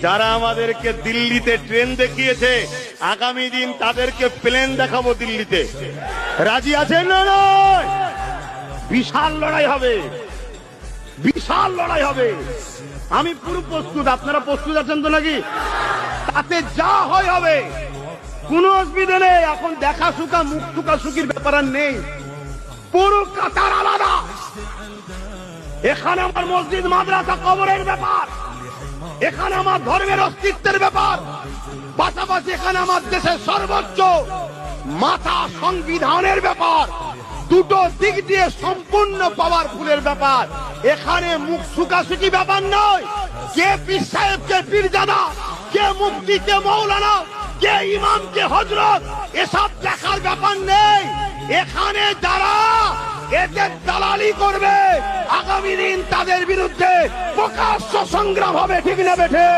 যারা আমাদেরকে দিল্লিতে ট্রেন দেখিয়েছে, আগামী দিন তাদেরকে প্লেন দেখাবো দিল্লিতে। রাজি আছেন না? নয়, বিশাল লড়াই হবে, বিশাল লড়াই হবে। আমি পুরো প্রস্তুত, আপনারা প্রস্তুত আছেন তো নাকি? তাতে যা হয় হবে, কোনো অসুবিধা নেই। এখন দেখা সুখা মুখ সুখাসুখির ব্যাপার আর নেই, পুরো কাতার আলাদা। এখানে আমার মসজিদ মাদ্রাসা কবরের ব্যাপার, এখানে আমার ধর্মের অস্তিত্বের ব্যাপার, পাশাপাশি এখানে আমার দেশের সর্বোচ্চ মাথা সংবিধানের ব্যাপার। দুটো দিক দিয়ে সম্পূর্ণ পাওয়ারফুলের ব্যাপার। এখানে মুখ সুখাসুখি ব্যাপার নয়, কে পীর সাহেব কে পীরজাদা, কে মুফতি কে মৌলানা, কে ইমাম কে হযরত, এসব দেখার ব্যাপার নেই। এখানে যারা এদের দালালি করবে, আগামী দিন তাদের বিরুদ্ধে প্রকাশ্য সংগ্রাম হবে। ঠিক না বেঠে?